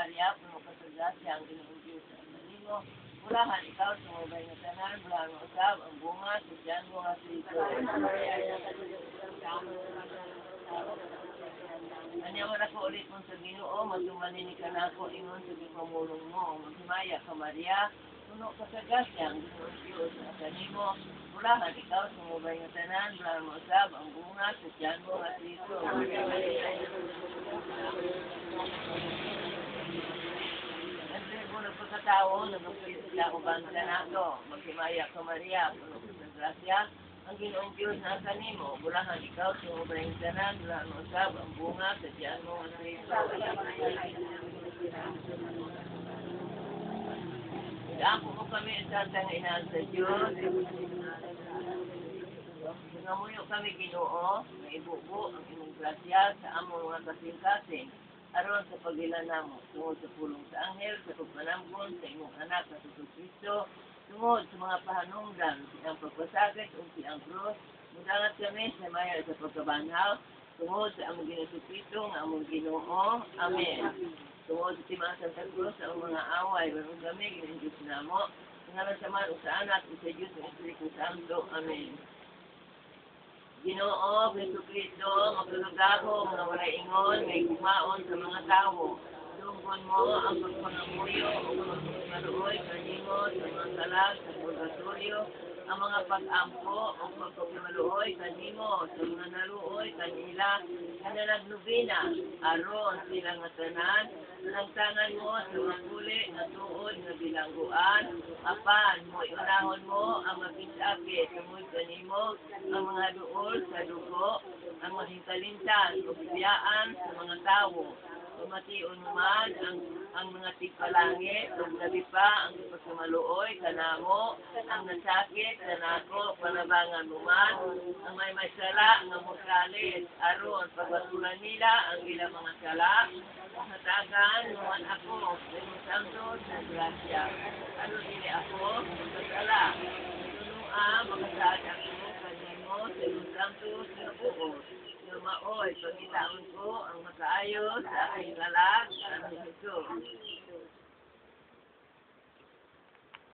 Maria, puno ka sa grasya, ang Ginoong Diyos sa kanimo. Mulahan ikaw sa mabay nga tanan, mulahan mo usab, ang bunga, sa tiyan mo nga si Ito. Kanya mo na ko ulit mong sa Ginoo, magdumanin ka na ako, ingon sa gipamulong mo. Maghimaya ka Maria, puno ka sa grasya, ang Ginoong Diyos sa kanimo. Mulahan ikaw sa mabay nga tanan, mulahan mo usab, ang bunga, sa tiyan mo nga si Ito. Pagkatao, nagpapit sa uban sa nato, maghimaya ka Maria, puno ka sa grasya, ang Ginoong Diyos na kanimo, bulahan ikaw sa uban sa tanan, bulahan mo usab, ang bunga, sa tiyan mo nga si Ito. Dako mo kami sa tanginan sa Diyos, ngamuyo kami Ginoo, na ibubo ang imong grasya sa among mga kasing-kasing, aron sa pagilan namo, tungod sa pulong sa anghel, sa pagpanamgon, sa imong anak na sa Kristo, tungod sa mga pahanungdan, siyang pagpasakit o siyang krus, mudangat kami sa maya sa pagkabanhaw, tungod sa among Ginoo nga among Ginoo. Amen. Tungod sa timang Santa Cruz, sa mga away, marunong kami, ginindus namo, ngalan sa man, sa anak, sa Diyos, ng Espiritu Santo. Amen. Ginoo, Kristo, magulog-ako, mga wala ingon, may kumaon sa mga tao. Tungkol mo ang pagpangamuyo o pagpapagaluoy kanimo sa mga salag sa purgatorio, ang mga pag-ampo o pagpapagaluoy kanimo sa mga naluoy kanila na nagnubina, aron silang nga tanan, nangtangan mo sa mga kuli na tuod na bilangguan, apan mo iunahon mo ang mabisakit tungod kanimo, ang mga duol sa dugo, ang mahingkalintan o biyaan sa mga tao. Pumation man ang mga tigpalangit, o gabi pa ang pagkamaluoy, kanamo, ang nasakit, kanako, panabangan mo man, ang may sala, ang mugkalit, aron, pagbatulan nila ang ilang mga sala, hatagan, nuwan ako, ng Santo sa grasya. Ano dili ako, magkasala, tunua, makasad ako, kanimo, sa Santo sa buo. Maoy, pagkitaon ko ang makaayos sa aking lalag, ang Jesus.